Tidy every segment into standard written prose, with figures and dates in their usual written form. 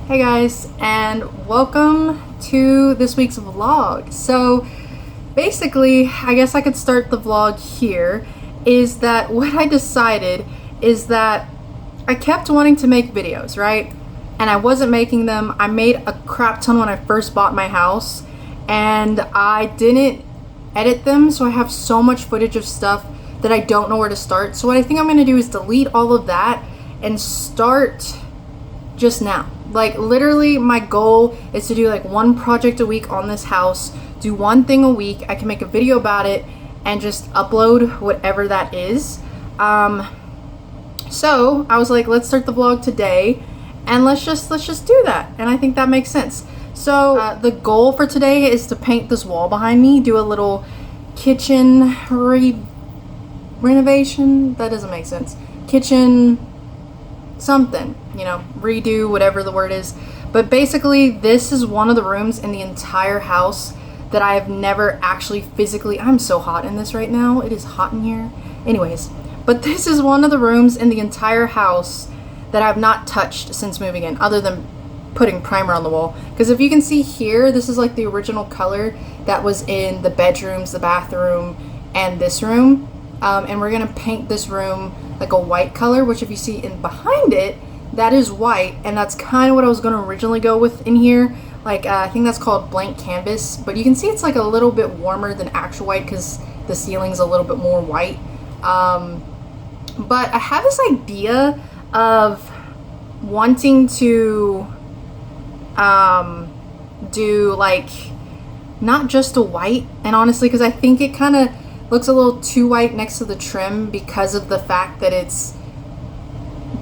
Hey guys, and welcome to this week's vlog. So basically, I guess I could start the vlog here, is that what I decided is that I kept wanting to make videos, right? And I wasn't making them. I made a crap ton when I first bought my house, and I didn't edit them, so I have so much footage of stuff that I don't know where to start. So what I think I'm gonna do is delete all of that and start just now. Like literally my goal is to do like one project a week on this house, do one thing a week. I can make a video about it and just upload whatever that is. So I was like, let's start the vlog today and let's just do that. And I think that makes sense. So the goal for today is to paint this wall behind me, do a little kitchen renovation. That doesn't make sense. Kitchen something, you know, redo, whatever the word is. But basically this is one of the rooms in the entire house that I have never actually physically, I'm so hot in this right now, it is hot in here. Anyways, but this is one of the rooms in the entire house that I've not touched since moving in, other than putting primer on the wall. Because if you can see here, this is like the original color that was in the bedrooms, the bathroom, and this room. And we're gonna paint this room like a white color, which if you see in behind it, that is white, and that's kind of what I was gonna originally go with in here. Like I think that's called blank canvas, but you can see it's like a little bit warmer than actual white because the ceiling's a little bit more white. But I have this idea of wanting to do like not just a white, and honestly because I think it kind of looks a little too white next to the trim because of the fact that it's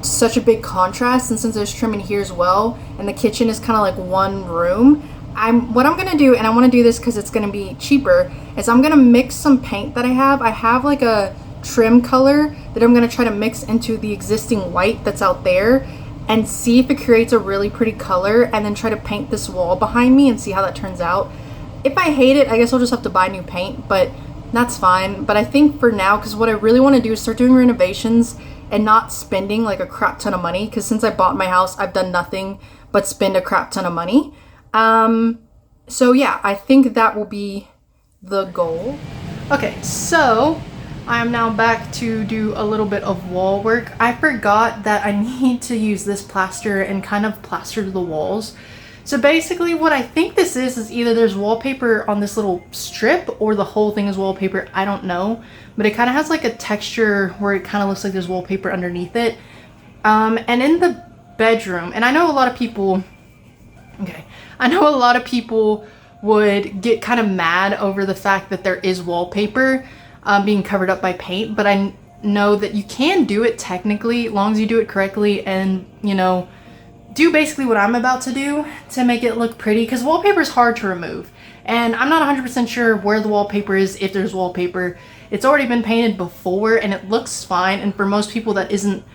such a big contrast, and since there's trim in here as well and the kitchen is kind of like one room, what I'm gonna do, and I want to do this because it's gonna be cheaper, is I'm gonna mix some paint that I have like a trim color that I'm gonna try to mix into the existing white that's out there and see if it creates a really pretty color, and then try to paint this wall behind me and see how that turns out. If I hate it, I guess I'll just have to buy new paint, but that's fine. But I think for now, because what I really want to do is start doing renovations and not spending like a crap ton of money, because since I bought my house I've done nothing but spend a crap ton of money. So yeah, I think that will be the goal. Okay, so I am now back to do a little bit of wall work. I forgot that I need to use this plaster and kind of plaster the walls. So basically what I think this is either there's wallpaper on this little strip or the whole thing is wallpaper. I don't know, but it kind of has like a texture where it kind of looks like there's wallpaper underneath it. And in the bedroom, and I know a lot of people would get kind of mad over the fact that there is wallpaper being covered up by paint, but I know that you can do it technically as long as you do it correctly and, you know, do basically what I'm about to do to make it look pretty, because wallpaper is hard to remove, and I'm not 100% sure where the wallpaper is, if there's wallpaper. It's already been painted before and it looks fine, and for most people that isn't,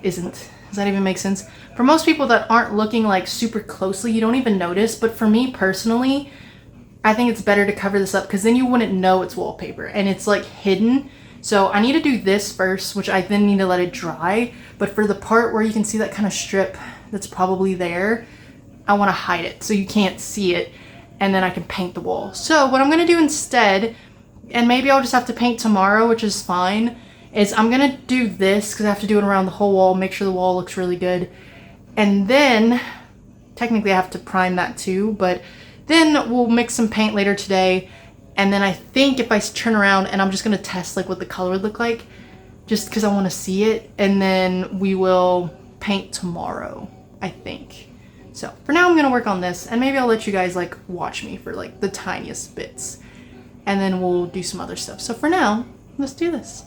does that even make sense? For most people that aren't looking like super closely, you don't even notice, but for me personally, I think it's better to cover this up because then you wouldn't know it's wallpaper and it's like hidden. So I need to do this first, which I then need to let it dry, but for the part where you can see that kind of strip that's probably there, I want to hide it so you can't see it, and then I can paint the wall. So what I'm going to do instead, and maybe I'll just have to paint tomorrow, which is fine, is I'm going to do this because I have to do it around the whole wall, make sure the wall looks really good. And then technically I have to prime that too, but then we'll mix some paint later today. And then I think if I turn around, and I'm just going to test like what the color would look like just because I want to see it, and then we will paint tomorrow, I think. So for now I'm gonna work on this, and maybe I'll let you guys like watch me for like the tiniest bits, and then we'll do some other stuff. So for now, let's do this.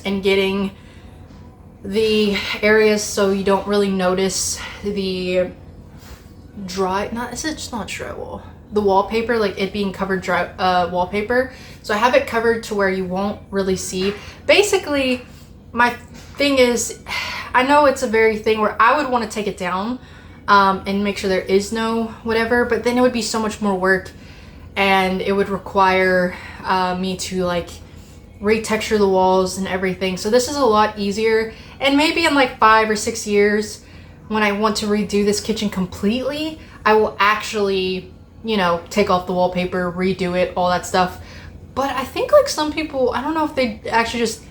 and getting the areas so you don't really notice the it's not drywall, the wallpaper, like it being covered wallpaper. So I have it covered to where you won't really see. Basically, my thing is, I know it's a very thing where I would want to take it down and make sure there is no whatever, but then it would be so much more work and it would require me to like retexture the walls and everything. So this is a lot easier, and maybe in like 5 or 6 years when I want to redo this kitchen completely, I will actually, you know, take off the wallpaper, redo it, all that stuff. But I think like some people, I don't know if they actually just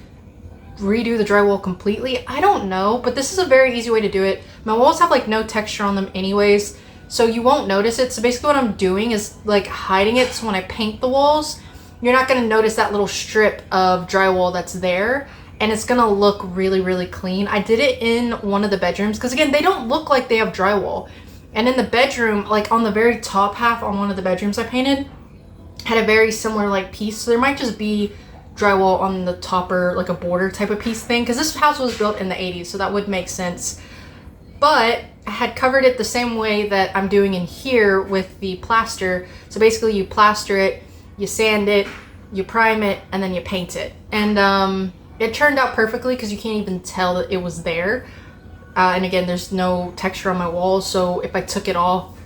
redo the drywall completely. I don't know, but this is a very easy way to do it. My walls have like no texture on them anyways, so you won't notice it. So basically what I'm doing is like hiding it, so when I paint the walls, you're not going to notice that little strip of drywall that's there, and it's going to look really, really clean. I did it in one of the bedrooms because again, they don't look like they have drywall. And in the bedroom, like on the very top half on one of the bedrooms I painted, had a very similar like piece. So there might just be drywall on the top, or like a border type of piece thing, because this house was built in the 80s, so that would make sense. But I had covered it the same way that I'm doing in here with the plaster. So basically you plaster it, you sand it, you prime it, and then you paint it. And it turned out perfectly because you can't even tell that it was there. And again, there's no texture on my walls, so if I took it off,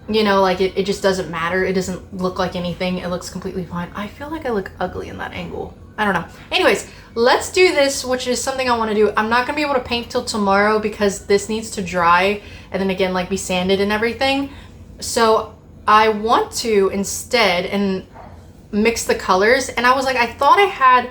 you know, like it just doesn't matter. It doesn't look like anything. It looks completely fine. I feel like I look ugly in that angle. I don't know. Anyways, let's do this, which is something I want to do. I'm not going to be able to paint till tomorrow because this needs to dry and then again, like be sanded and everything. So I want to instead and mix the colors. And I was like, I thought I had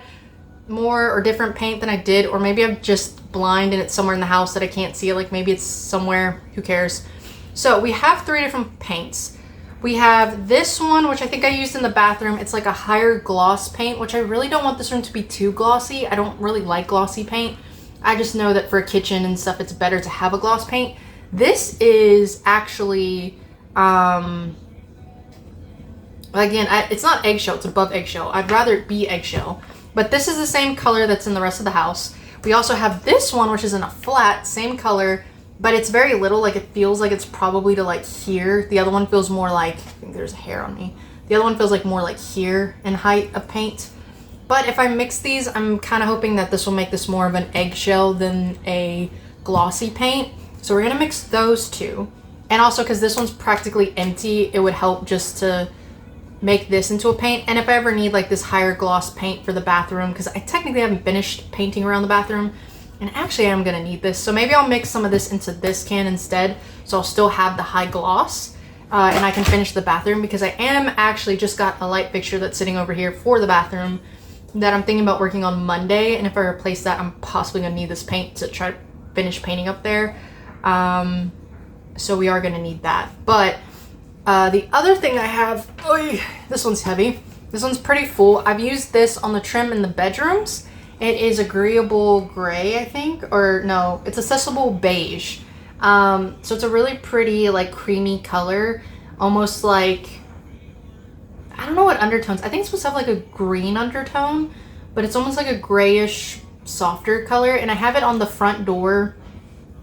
more or different paint than I did, or maybe I'm just blind and it's somewhere in the house that I can't see it. Like maybe it's somewhere, who cares? So we have 3 different paints. We have this one, which I think I used in the bathroom. It's like a higher gloss paint, which I really don't want this room to be too glossy. I don't really like glossy paint. I just know that for a kitchen and stuff, it's better to have a gloss paint. This is actually, again, it's not eggshell, it's above eggshell. I'd rather it be eggshell. But this is the same color that's in the rest of the house. We also have this one, which is in a flat, same color, but it's very little. Like it feels like it's probably to like here. The other one feels more like, I think there's a hair on me. The other one feels like more like here in height of paint. But if I mix these, I'm kind of hoping that this will make this more of an eggshell than a glossy paint. So we're gonna mix those two. And also because this one's practically empty, it would help just to make this into a paint. And if I ever need like this higher gloss paint for the bathroom, because I technically haven't finished painting around the bathroom, and actually I'm gonna need this, so maybe I'll mix some of this into this can instead, so I'll still have the high gloss and I can finish the bathroom, because I am actually just got a light fixture that's sitting over here for the bathroom that I'm thinking about working on Monday, and if I replace that, I'm possibly gonna need this paint to try to finish painting up there. So we are gonna need that. But the other thing I have, this one's heavy. This one's pretty full. I've used this on the trim in the bedrooms. It is agreeable gray, I think, or no, it's accessible beige. So it's a really pretty, like creamy color, almost like, I don't know what undertones. I think it's supposed to have like a green undertone, but it's almost like a grayish, softer color. And I have it on the front door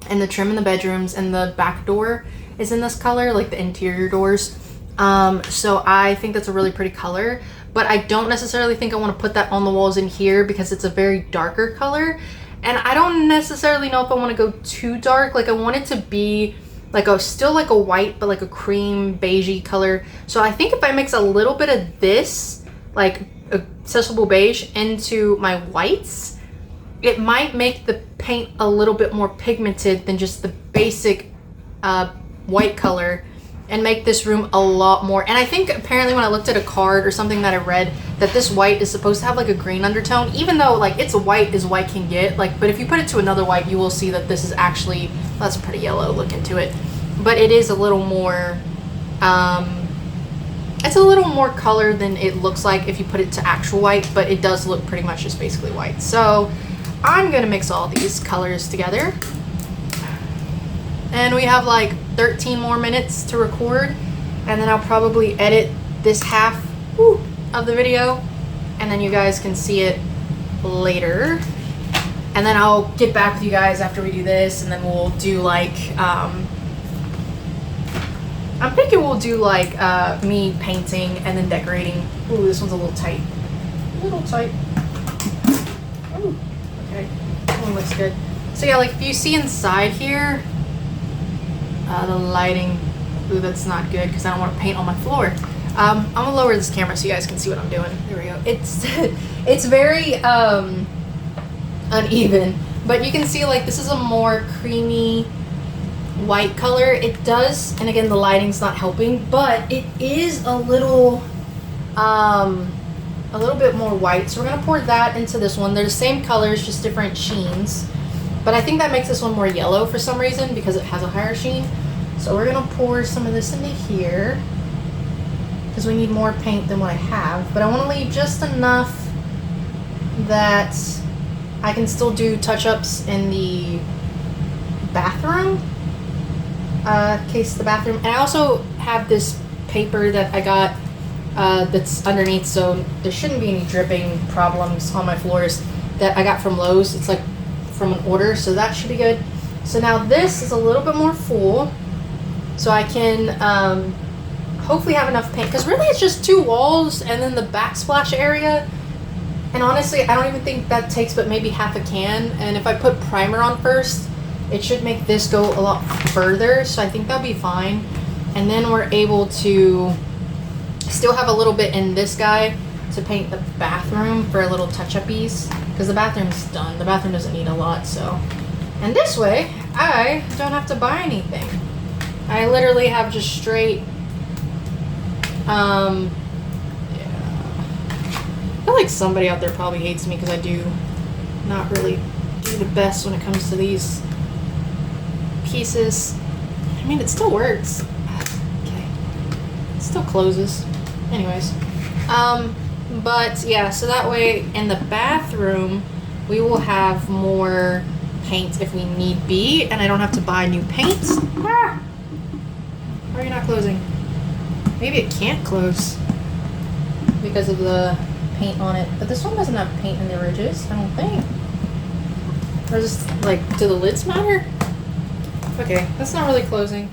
and the trim in the bedrooms, and the back door is in this color, like the interior doors. So I think that's a really pretty color, but I don't necessarily think I want to put that on the walls in here because it's a very darker color. And I don't necessarily know if I want to go too dark. Like I want it to be like still like a white, but like a cream beigey color. So I think if I mix a little bit of this, like accessible beige, into my whites, it might make the paint a little bit more pigmented than just the basic white color, and make this room a lot more. And I think apparently when I looked at a card or something that I read, that this white is supposed to have like a green undertone, even though like it's white as white can get, like, but if you put it to another white, you will see that this is actually, that's a pretty yellow look into it, but it is a little more, it's a little more color than it looks like if you put it to actual white, but it does look pretty much just basically white. So I'm gonna mix all these colors together. And we have like 13 more minutes to record, and then I'll probably edit this half of the video, and then you guys can see it later. And then I'll get back with you guys after we do this, and then we'll do like, I'm thinking we'll do like me painting and then decorating. Ooh, this one's a little tight. A little tight. Ooh, okay, that one looks good. So yeah, like if you see inside here, the lighting, ooh, that's not good because I don't want to paint on my floor. I'm gonna lower this camera so you guys can see what I'm doing. There we go. It's very uneven, but you can see like this is a more creamy white color. It does, and again the lighting's not helping, but it is a little bit more white. So we're gonna pour that into this one. They're the same colors, just different sheens. But I think that makes this one more yellow for some reason because it has a higher sheen. So we're gonna pour some of this into here because we need more paint than what I have. But I want to leave just enough that I can still do touch-ups in the bathroom. Case the bathroom. And I also have this paper that I got that's underneath, so there shouldn't be any dripping problems on my floors that I got from Lowe's. It's like from an order, so that should be good. So now this is a little bit more full, so I can hopefully have enough paint, because really it's just 2 walls and then the backsplash area, and honestly I don't even think that takes but maybe half a can. And if I put primer on first, it should make this go a lot further, so I think that'll be fine. And then we're able to still have a little bit in this guy to paint the bathroom for a little touch-up-ies, because the bathroom's done. The bathroom doesn't need a lot, so. And this way, I don't have to buy anything. I literally have just straight, yeah. I feel like somebody out there probably hates me because I do not really do the best when it comes to these pieces. I mean, it still works. Okay. It still closes. Anyways. But yeah, so that way in the bathroom we will have more paint if we need be, and I don't have to buy new paint. Ah! Why are you not closing? Maybe it can't close because of the paint on it. But this one doesn't have paint in the ridges, I don't think. Or just like, do the lids matter? Okay, that's not really closing.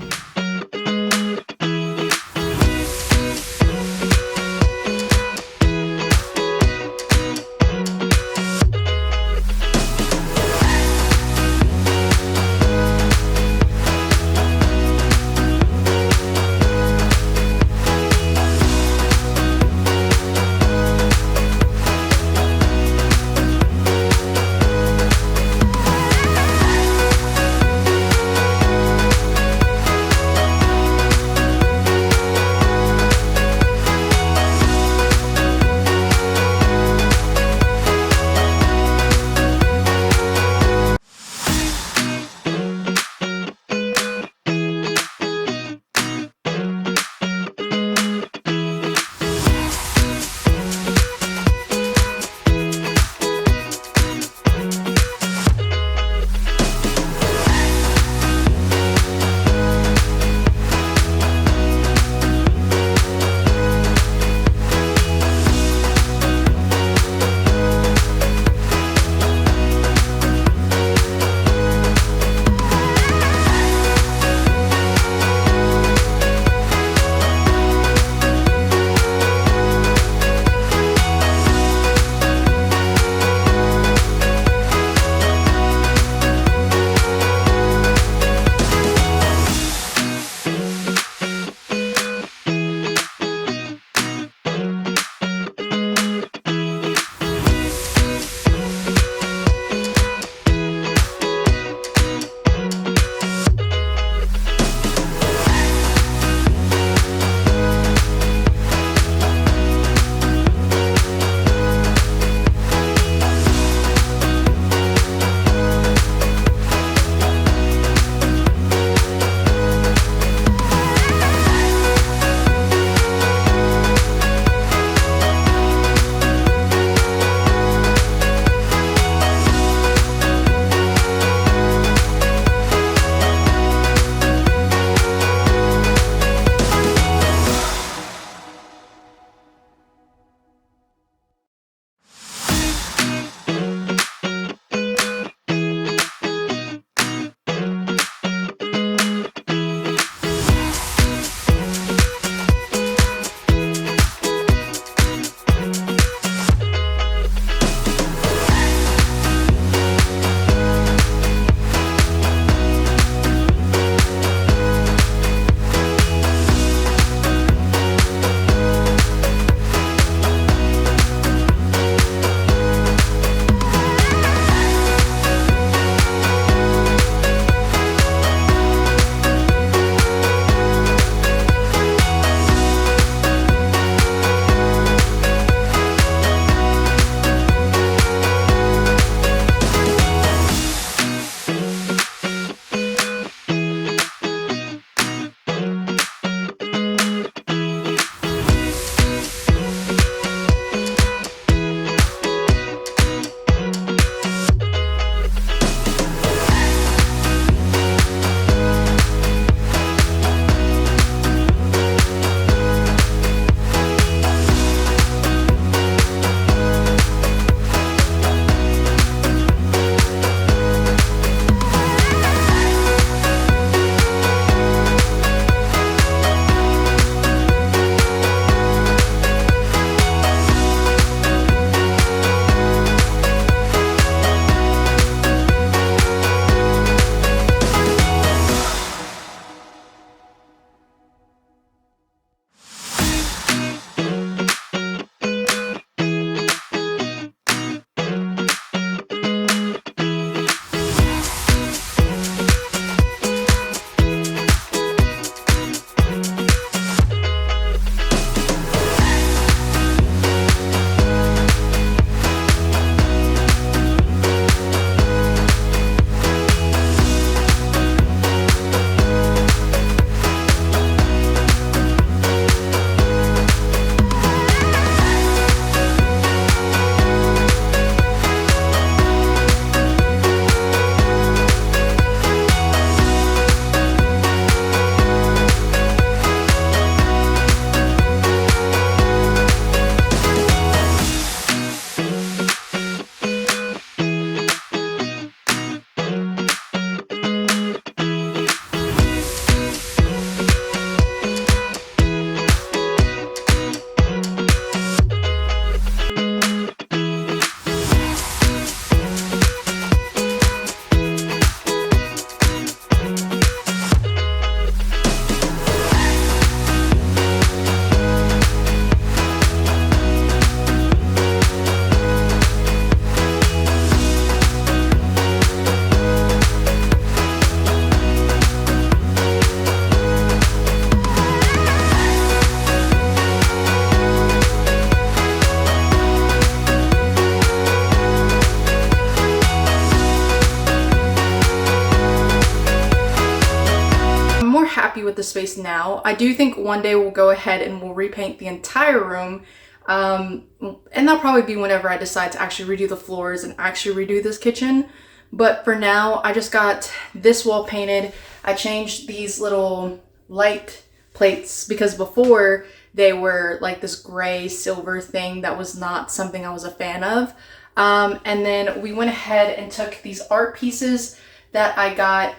with the space now. I do think one day we'll go ahead and we'll repaint the entire room. And that'll probably be whenever I decide to actually redo the floors and actually redo this kitchen. But for now, I just got this wall painted. I changed these little light plates because before they were like this gray silver thing that was not something I was a fan of. And then we went ahead and took these art pieces that I got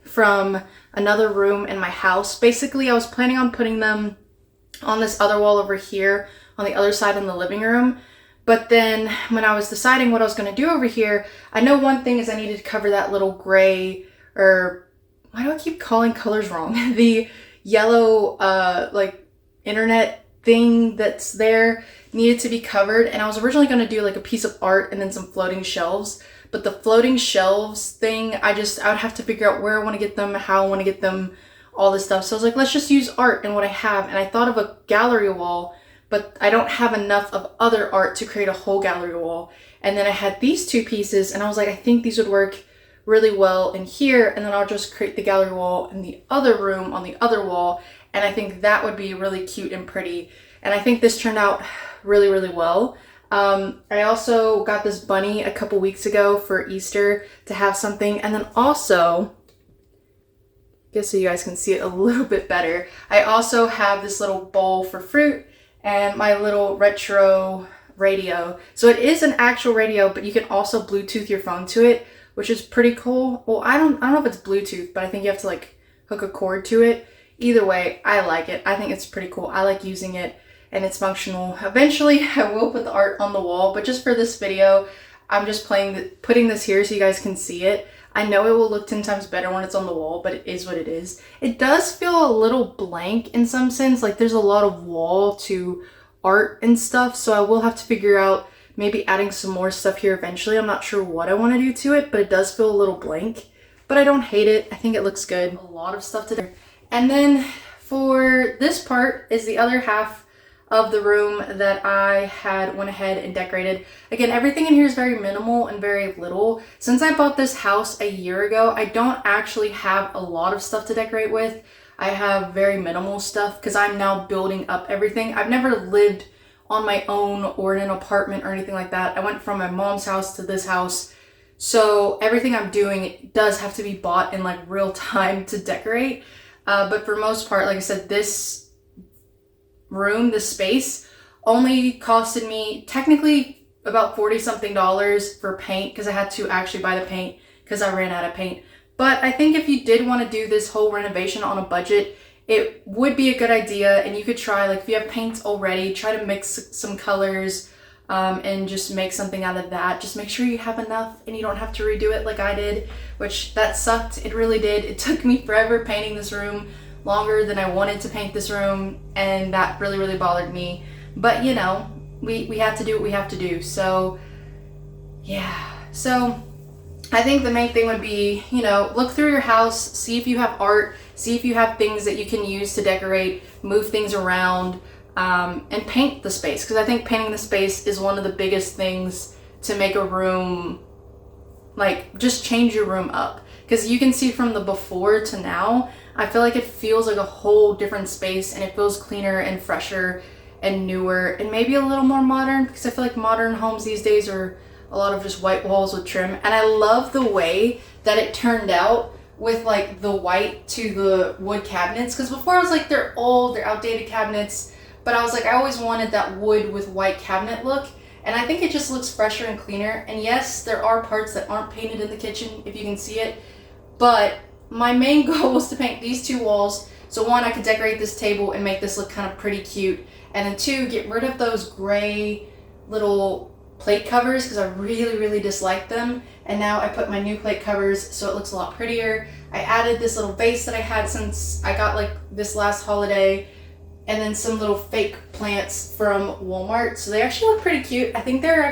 from another room in my house. Basically, I was planning on putting them on this other wall over here on the other side in the living room. But then when I was deciding what I was going to do over here, I know one thing is I needed to cover that little gray, or why do I keep calling colors wrong? The yellow like internet thing that's there needed to be covered. And I was originally going to do like a piece of art and then some floating shelves. But the floating shelves thing, I would have to figure out where I want to get them, how I want to get them, all this stuff. So I was like, let's just use art and what I have. And I thought of a gallery wall, but I don't have enough of other art to create a whole gallery wall. And then I had these two pieces and I was like, I think these would work really well in here. And then I'll just create the gallery wall in the other room on the other wall. And I think that would be really cute and pretty. And I think this turned out really, really well. I also got this bunny a couple weeks ago for Easter to have something. And then also, I guess so you guys can see it a little bit better, I also have this little bowl for fruit and my little retro radio. So it is an actual radio, but you can also Bluetooth your phone to it, which is pretty cool. Well, I don't know if it's Bluetooth, but I think you have to like hook a cord to it. Either way, I like it. I think it's pretty cool. I like using it and it's functional. Eventually, I will put the art on the wall, but just for this video, I'm just putting this here so you guys can see it. I know it will look 10 times better when it's on the wall, but it is what it is. It does feel a little blank in some sense, like there's a lot of wall to art and stuff, so I will have to figure out maybe adding some more stuff here eventually. I'm not sure what I want to do to it, but it does feel a little blank, but I don't hate it. I think it looks good. A lot of stuff to do. And then for this part is the other half of the room that I had went ahead and decorated. Again, everything in here is very minimal and very little. Since I bought this house a year ago, I don't actually have a lot of stuff to decorate with. I have very minimal stuff because I'm now building up everything. I've never lived on my own or in an apartment or anything like that. I went from my mom's house to this house. So everything I'm doing does have to be bought in like real time to decorate. But for most part, like I said, this room, this space only costed me technically about $40 something for paint because I had to actually buy the paint because I ran out of paint. But I think if you did want to do this whole renovation on a budget, it would be a good idea. And you could try, like if you have paints already, try to mix some colors and just make something out of that. Just make sure you have enough and you don't have to redo it like I did, which that sucked. It really did. It took me forever painting this room, longer than I wanted to paint this room, and that really, really bothered me. But you know, we have to do what we have to do. So yeah, so I think the main thing would be, you know, look through your house, see if you have art, see if you have things that you can use to decorate, move things around, and paint the space. Because I think painting the space is one of the biggest things to make a room, like just change your room up. Because you can see from the before to now, I feel like it feels like a whole different space and it feels cleaner and fresher and newer and maybe a little more modern, because I feel like modern homes these days are a lot of just white walls with trim. And I love the way that it turned out with like the white to the wood cabinets, because before I was like, they're old, they're outdated cabinets, but I was like, I always wanted that wood with white cabinet look. And I think it just looks fresher and cleaner. And yes, there are parts that aren't painted in the kitchen, if you can see it, but my main goal was to paint these two walls. So one, I could decorate this table and make this look kind of pretty cute. And then two, get rid of those gray little plate covers because I really, really dislike them. And now I put my new plate covers so it looks a lot prettier. I added this little vase that I had since I got like this last holiday, and then some little fake plants from Walmart. So they actually look pretty cute. I think they're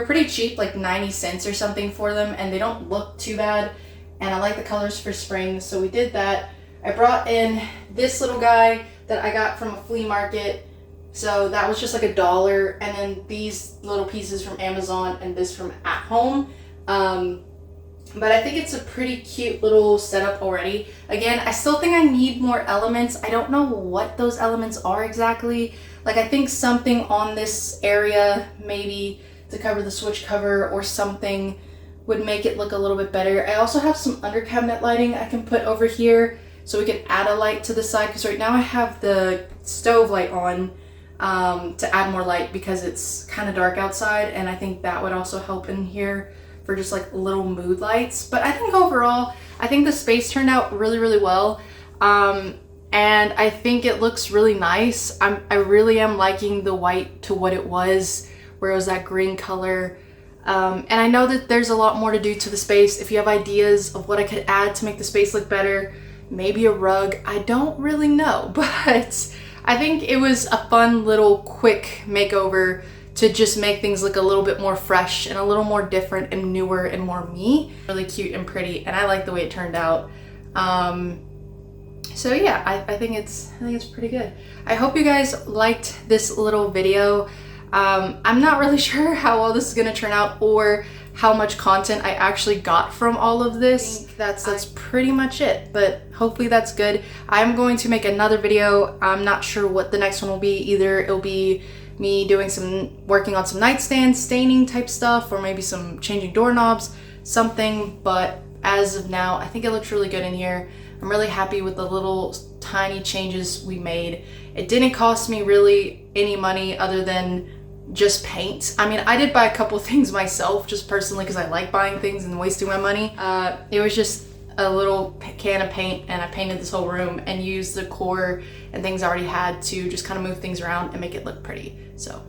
pretty cheap, like 90 cents or something for them, and they don't look too bad. And I like the colors for spring, so we did that. I brought in this little guy that I got from a flea market. So that was just like $1. And then these little pieces from Amazon and this from At Home. But I think it's a pretty cute little setup already. Again, I still think I need more elements. I don't know what those elements are exactly. Like, I think something on this area, maybe to cover the switch cover or something, would make it look a little bit better. I also have some under cabinet lighting I can put over here so we can add a light to the side, because right now I have the stove light on to add more light because it's kind of dark outside, and I think that would also help in here for just like little mood lights. But I think overall, I think the space turned out really, really well. And I think it looks really nice. I really am liking the white to what it was, where it was that green color. And I know that there's a lot more to do to the space. If you have ideas of what I could add to make the space look better, maybe a rug, I don't really know. But I think it was a fun little quick makeover to just make things look a little bit more fresh and a little more different and newer and more me. Really cute and pretty, and I like the way it turned out. So yeah, I think it's pretty good. I hope you guys liked this little video. I'm not really sure how well this is gonna turn out or how much content I actually got from all of this. I think that's pretty much it, but hopefully that's good. I'm going to make another video. I'm not sure what the next one will be. Either it'll be me working on some nightstands, staining type stuff, or maybe some changing doorknobs, something. But as of now, I think it looks really good in here. I'm really happy with the little tiny changes we made. It didn't cost me really any money other than just paint. I mean, I did buy a couple things myself, just personally, because I like buying things and wasting my money. It was just a little can of paint, and I painted this whole room and used the core and things I already had to just kind of move things around and make it look pretty. So